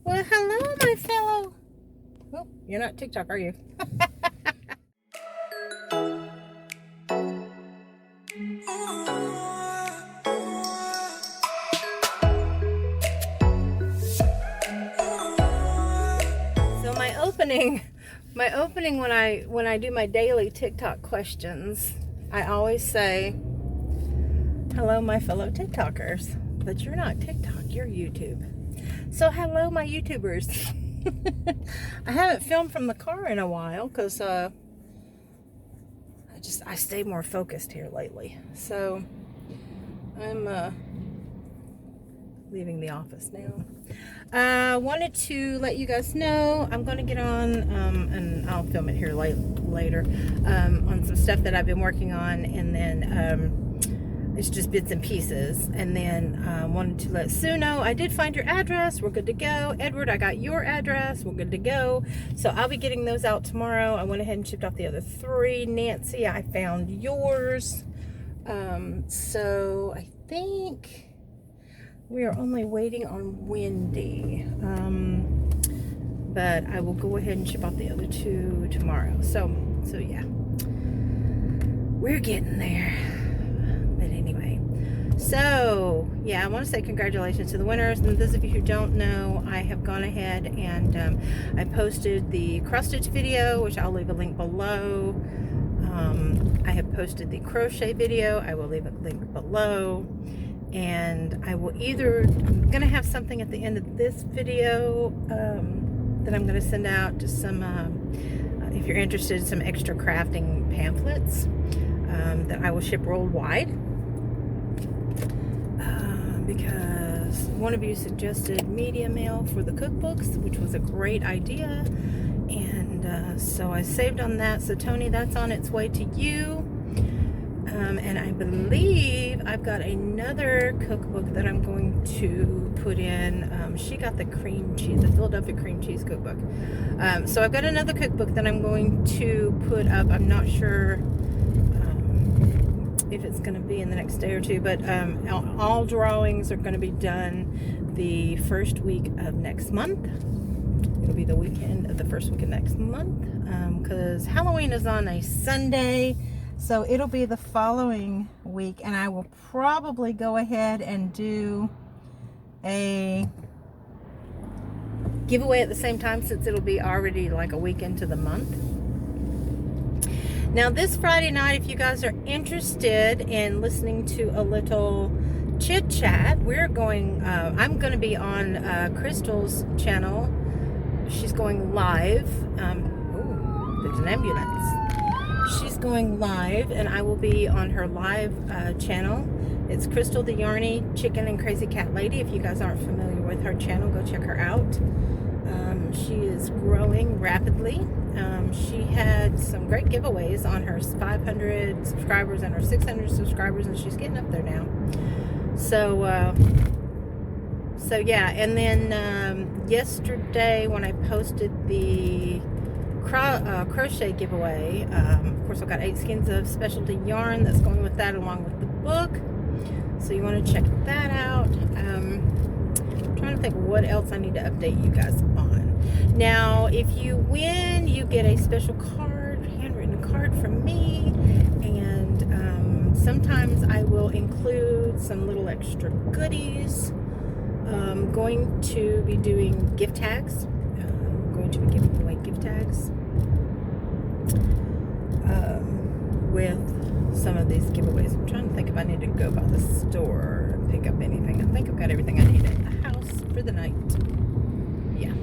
Well, hello, my fellow. Oh, you're not TikTok, are you? So my opening when I do my daily TikTok questions, I always say, hello, my fellow TikTokers. But you're not TikTok, you're YouTube. So hello, my YouTubers. I haven't filmed from the car in a while because I stay more focused here lately. So I'm leaving the office now. Wanted to let you guys know I'm going to get on, and I'll film it here later, on some stuff that I've been working on, and then it's just bits and pieces. And then wanted to let Sue know I did find your address. We're good to go. Edward, I got your address. We're good to go. So I'll be getting those out tomorrow. I went ahead and shipped off the other 3. Nancy, I found yours. So I think we are only waiting on Wendy. But I will go ahead and ship off the other 2 tomorrow. So yeah, we're getting there. But anyway, so yeah, I want to say congratulations to the winners. And those of you who don't know, I have gone ahead and I posted the cross stitch video, which I'll leave a link below. I have posted the crochet video. I will leave a link below. And I will I'm going to have something at the end of this video that I'm going to send out, just some, if you're interested, some extra crafting pamphlets that I will ship worldwide. Because one of you suggested media mail for the cookbooks, which was a great idea. And so I saved on that. So Tony, that's on its way to you. And I believe I've got another cookbook that I'm going to put in. She got the cream cheese, the Philadelphia cream cheese cookbook. So I've got another cookbook that I'm going to put up. I'm not sure if it's going to be in the next day or 2, but all drawings are going to be done the first week of next month. It'll be the weekend of the first week of next month, because Halloween is on a Sunday. So it'll be the following week, and I will probably go ahead and do a giveaway at the same time, since it'll be already like a week into the month. Now this Friday night, if you guys are interested in listening to a little chit chat, we're going, I'm going to be on Crystal's channel. She's going live. Ooh, there's an ambulance. She's going live, and I will be on her live channel. It's Crystal the Yarny Chicken and Crazy Cat Lady. If you guys aren't familiar with her channel, go check her out. She is growing rapidly. She had some great giveaways on her 500 subscribers and her 600 subscribers, and she's getting up there now. So yeah, and then yesterday when I posted the crochet giveaway, of course I've got 8 skeins of specialty yarn that's going with that, along with the book, so you want to check that out. I'm trying to think what else I need to update you guys on. Now if you win, you get a special card, handwritten card from me, and sometimes I will include some little extra goodies. I'm going to be doing gift tags. I'm going to be giving away gift tags with some of these giveaways. I'm trying to think if I need to go by the store and pick up anything. I think I've got everything I need at the house for the night. Yeah.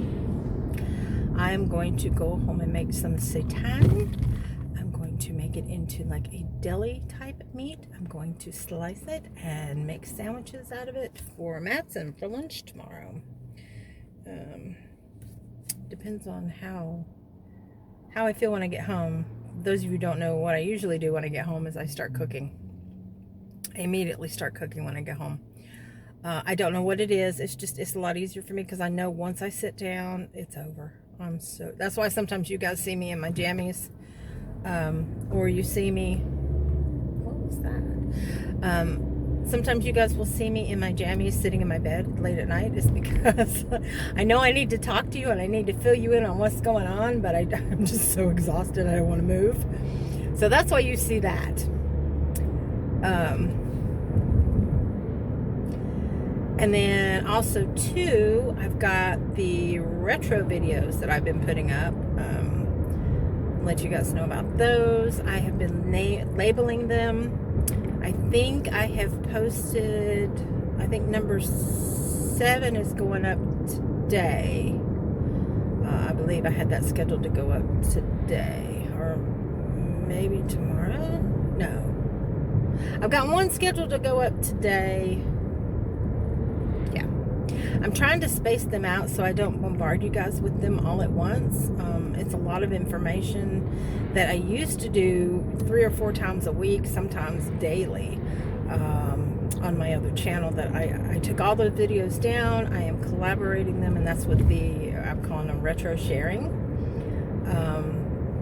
I am going to go home and make some seitan. I'm going to make it into like a deli type meat. I'm going to slice it and make sandwiches out of it for Matson for lunch tomorrow. Depends on how I feel when I get home. Those of you who don't know, what I usually do when I get home is I start cooking. I immediately start cooking when I get home. I don't know what it is. It's a lot easier for me because I know once I sit down, it's over. That's why sometimes you guys see me in my jammies, or you see me. What was that? sometimes you guys will see me in my jammies sitting in my bed late at night, is because I know I need to talk to you and I need to fill you in on what's going on, but I'm just so exhausted I don't want to move. So that's why you see that. And then also too, I've got the retro videos that I've been putting up. Let you guys know about those. I have been labeling them. I think I have posted, I think number 7 is going up today. I believe I had that scheduled to go up today, or maybe tomorrow? No. I've got one scheduled to go up today. Yeah. I'm trying to space them out so I don't bombard you guys with them all at once. It's a lot of information that I used to do 3 or 4 times a week, sometimes daily, on my other channel. That I took all those videos down. I am collaborating them, and that's what I'm calling them retro sharing.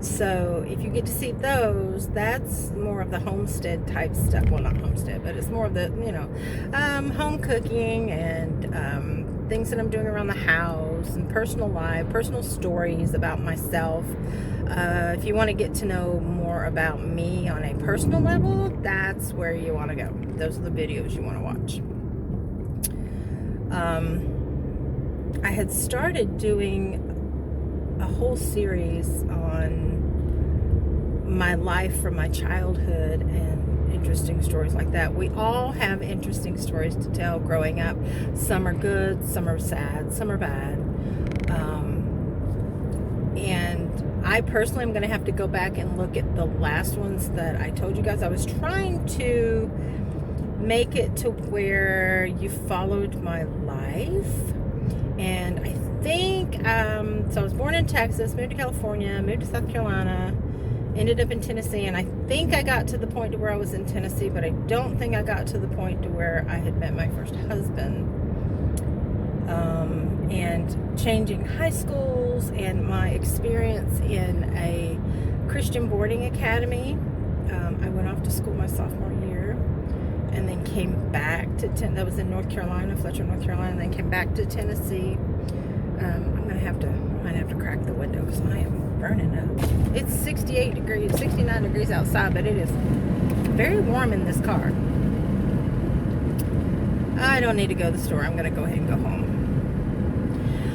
So if you get to see those, that's more of the homestead type stuff. Well, not homestead, but it's more of the, home cooking and things that I'm doing around the house, and personal life, personal stories about myself. If you want to get to know more about me on a personal level, that's where you want to go. Those are the videos you want to watch. I had started doing a whole series on my life from my childhood and interesting stories like that. We all have interesting stories to tell growing up. Some are good, some are sad, some are bad. And I personally am going to have to go back and look at the last ones that I told you guys. I was trying to make it to where you followed my life. And I think, so I was born in Texas, moved to California, moved to South Carolina, ended up in Tennessee, and I think I got to the point to where I was in Tennessee, but I don't think I got to the point to where I had met my first husband. And changing high schools and my experience in a Christian boarding academy. I went off to school my sophomore year and then came back to that was in North Carolina, Fletcher, North Carolina, and then came back to Tennessee. I might have to crack the window because I am burning up. It's 68 degrees, 69 degrees outside, but it is very warm in this car. I don't need to go to the store. I'm going to go ahead and go home.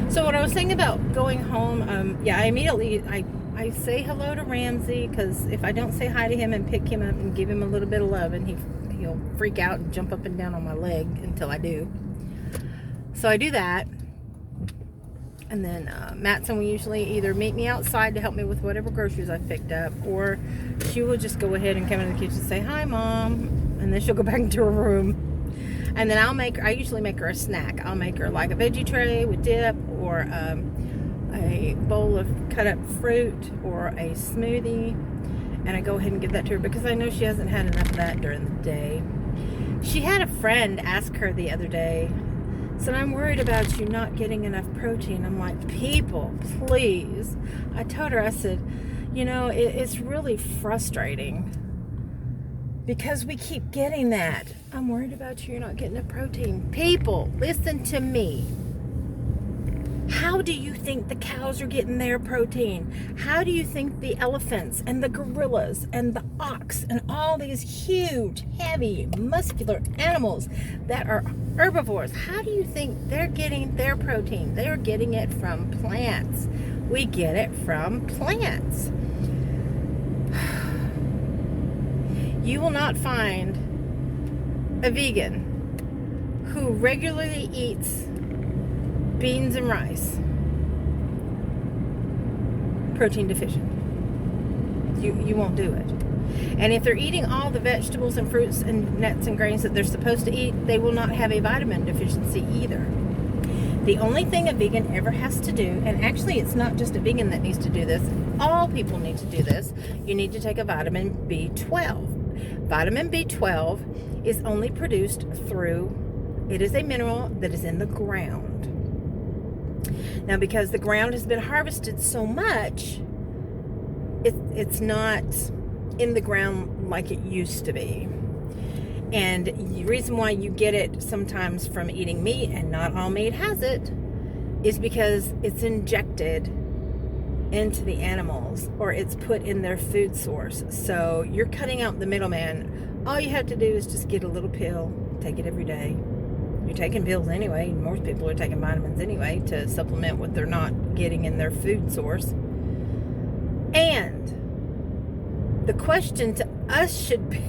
So what I was saying about going home, I immediately, I say hello to Ramsey, because if I don't say hi to him and pick him up and give him a little bit of love, and he'll freak out and jump up and down on my leg until I do. So I do that. And then Matson will usually either meet me outside to help me with whatever groceries I've picked up, or she will just go ahead and come in the kitchen and say, "Hi, Mom," and then she'll go back into her room. And then I usually make her a snack. I'll make her like a veggie tray with dip, or a bowl of cut up fruit, or a smoothie. And I go ahead and give that to her because I know she hasn't had enough of that during the day. She had a friend ask her the other day, said, "I'm worried about you not getting enough protein." I'm like, people, please. I told her, I said, it's really frustrating because we keep getting that. "I'm worried about you, you're not getting enough protein." People, listen to me. How do you think the cows are getting their protein? How do you think the elephants and the gorillas and the ox and all these huge, heavy, muscular animals that are herbivores, how do you think they're getting their protein? They're getting it from plants. We get it from plants. You will not find a vegan who regularly eats beans and rice protein deficient. You won't do it. And if they're eating all the vegetables and fruits and nuts and grains that they're supposed to eat, they will not have a vitamin deficiency either. The only thing a vegan ever has to do, and actually it's not just a vegan that needs to do this, all people need to do this, you need to take a vitamin B12. Vitamin B12 is only produced it is a mineral that is in the ground. Now, because the ground has been harvested so much, it's not in the ground like it used to be. And the reason why you get it sometimes from eating meat, and not all meat has it, is because it's injected into the animals, or it's put in their food source. So you're cutting out the middleman. All you have to do is just get a little pill, take it every day. You're taking pills anyway. Most people are taking vitamins anyway to supplement what they're not getting in their food source. And the question to us should be,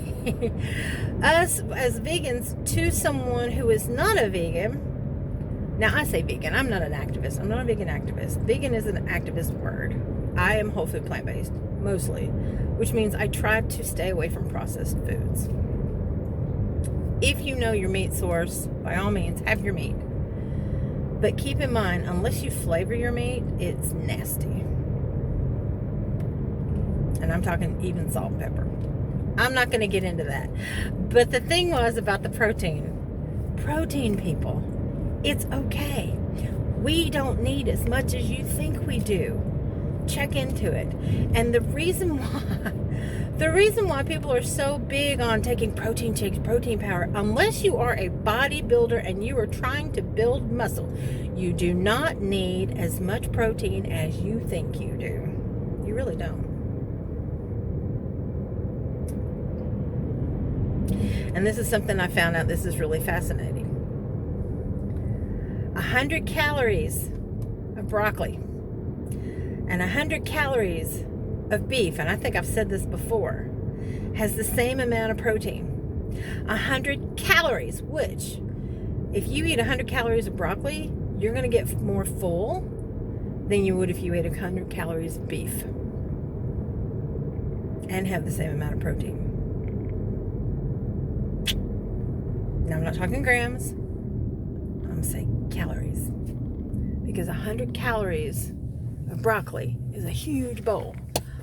us as vegans, to someone who is not a vegan. Now, I say vegan. I'm not an activist. I'm not a vegan activist. Vegan is an activist word. I am whole food plant-based, mostly, which means I try to stay away from processed foods. If you know your meat source, by all means, have your meat. But keep in mind, unless you flavor your meat, it's nasty. And I'm talking even salt and pepper. I'm not going to get into that. But the thing was about the protein, people. It's okay. We don't need as much as you think we do. Check into it. And the reason why people are so big on taking protein shakes, protein powder, unless you are a bodybuilder and you are trying to build muscle, you do not need as much protein as you think you do. You really don't. And this is something I found out. This is really fascinating. 100 calories of broccoli and 100 calories of beef, and I think I've said this before, has the same amount of protein. 100 calories, which if you eat 100 calories of broccoli, you're going to get more full than you would if you ate 100 calories of beef and have the same amount of protein. Now, I'm not talking grams. I'm saying calories. Because 100 calories of broccoli is a huge bowl,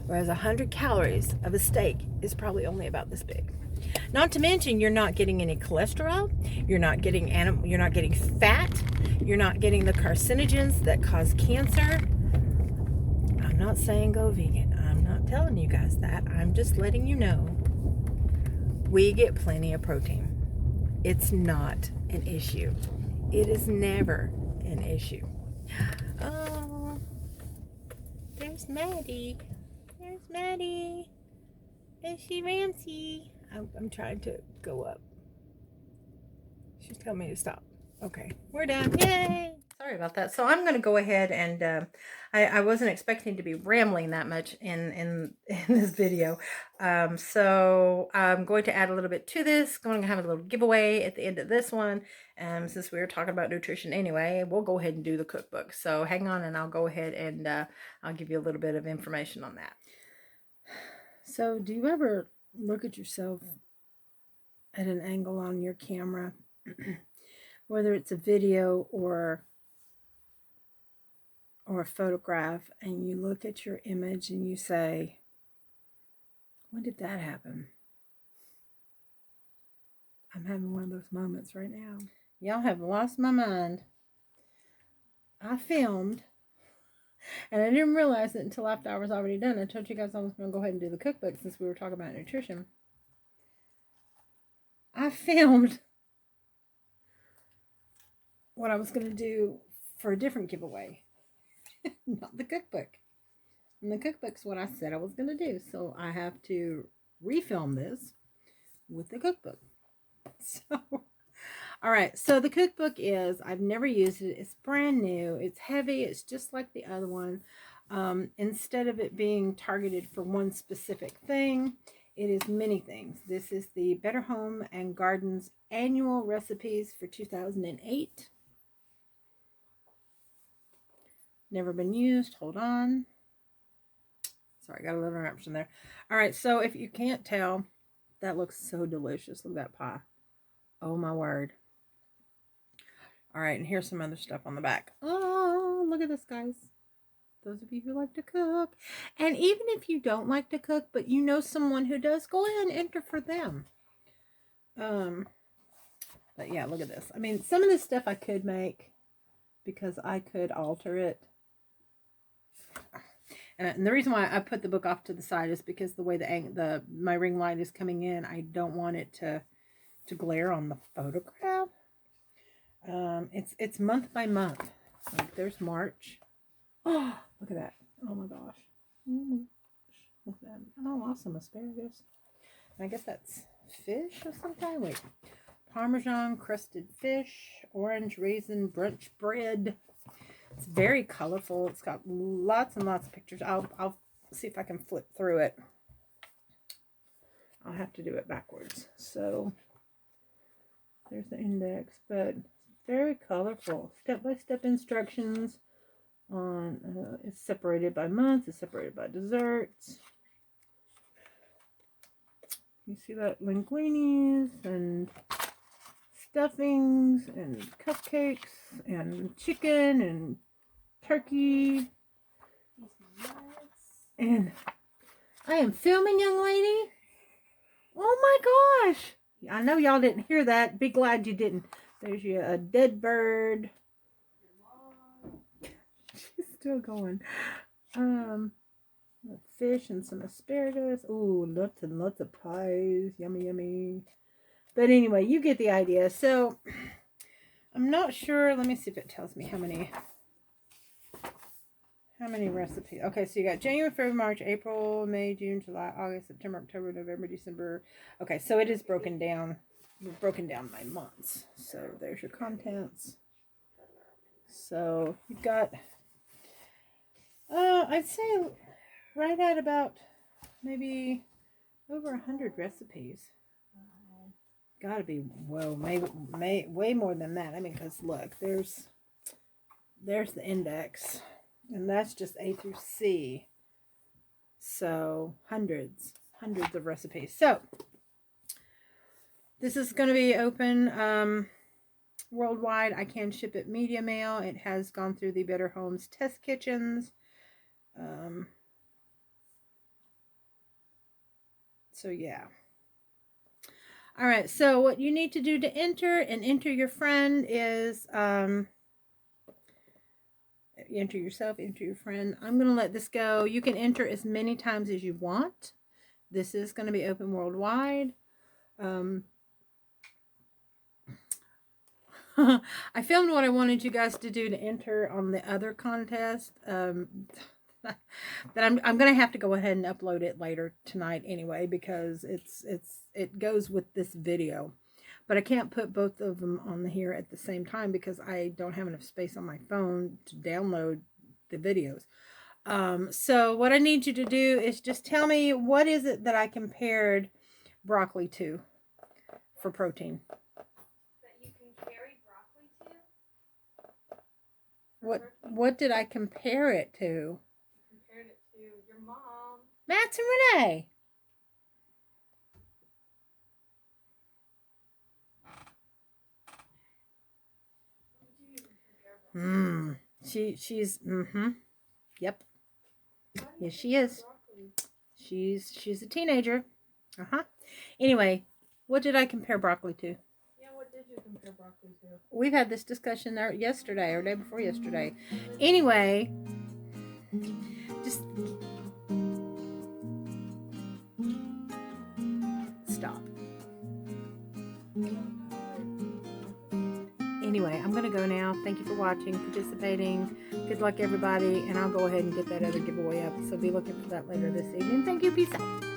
whereas 100 calories of a steak is probably only about this big. Not to mention, you're not getting any cholesterol, you're not getting fat, you're not getting the carcinogens that cause cancer. I'm not saying go vegan. I'm not telling you guys that. I'm just letting you know we get plenty of protein. It's not an issue. It is never an issue. Oh, there's Maddie. There's Maddie. Is she Ramsey? I'm trying to go up. She's telling me to stop. Okay, we're done. Yay! Sorry about that. So I'm going to go ahead and I wasn't expecting to be rambling that much in this video. So I'm going to add a little bit to this. Going to have a little giveaway at the end of this one. Since we were talking about nutrition anyway, we'll go ahead and do the cookbook. So hang on, and I'll go ahead and I'll give you a little bit of information on that. So do you ever look at yourself at an angle on your camera, whether it's a video or a photograph, and you look at your image and you say, when did that happen? I'm having one of those moments right now. Y'all have lost my mind. I filmed, and I didn't realize it until after I was already done. I told you guys I was going to go ahead and do the cookbook since we were talking about nutrition. I filmed what I was going to do for a different giveaway. Not the cookbook. And the cookbook's what I said I was going to do. So I have to refilm this with the cookbook. So, all right. So the cookbook is, I've never used it. It's brand new. It's heavy. It's just like the other one. Instead of it being targeted for one specific thing, it is many things. This is the Better Home and Gardens annual recipes for 2008. Never been used. Hold on. Sorry, got a little interruption there. All right, so if you can't tell, that looks so delicious. Look at that pie. Oh, my word. All right, and here's some other stuff on the back. Oh, look at this, guys. Those of you who like to cook. And even if you don't like to cook, but you know someone who does, go ahead and enter for them. But yeah, look at this. I mean, some of this stuff I could make because I could alter it. And the reason why I put the book off to the side is because the way my ring light is coming in, I don't want it to to glare on the photograph. It's month by month. Like there's March. Oh, look at that. Oh my gosh. Oh my gosh. Look at that. Oh, awesome. Asparagus. And I guess that's fish of some kind. Wait. Parmesan crusted fish. Orange raisin brunch bread. It's very colorful. It's got lots and lots of pictures. I'll see if I can flip through it. I'll have to do it backwards. So there's the index, but very colorful. Step-by-step instructions on it's separated by months, it's separated by desserts. You see that linguinis and stuffings and cupcakes and chicken and turkey. And I am filming, young lady. Oh my gosh. I know y'all didn't hear that. Be glad you didn't. There's a dead bird. She's still going. Fish and some asparagus. Ooh, lots and lots of pies. Yummy, yummy. But anyway, you get the idea. So, I'm not sure. Let me see if it tells me how many recipes. Okay, so you got January, February, March, April, May, June, July, August, September, October, November, December. Okay, so it is broken down. We've broken down by months. So there's your contents. So you've got, I'd say right at about maybe over 100 recipes. Gotta be, well, maybe way more than that. I mean, because look, there's the index. And that's just A through C. So, hundreds of recipes. So, this is going to be open worldwide. I can ship it media mail. It has gone through the Better Homes test kitchens. So, yeah. All right. So, what you need to do to enter your friend is... enter yourself, enter your friend. I'm going to let this go. You can enter as many times as you want. This is going to be open worldwide. I filmed what I wanted you guys to do to enter on the other contest. That I'm going to have to go ahead and upload it later tonight anyway, because it goes with this video. But I can't put both of them on here at the same time because I don't have enough space on my phone to download the videos. So what I need you to do is just tell me, what is it that I compared broccoli to for protein? That you can carry broccoli to? What did I compare it to? You compared it to your mom. Matt's and Renee. She's yep. Yes, she is. She's a teenager. Anyway, what did I compare broccoli to? Yeah, what did you compare broccoli to? We've had this discussion yesterday or day before yesterday. Anyway, just stop. Anyway, I'm going to go now. Thank you for watching, participating. Good luck, everybody. And I'll go ahead and get that other giveaway up. So be looking for that later this evening. Thank you. Peace out.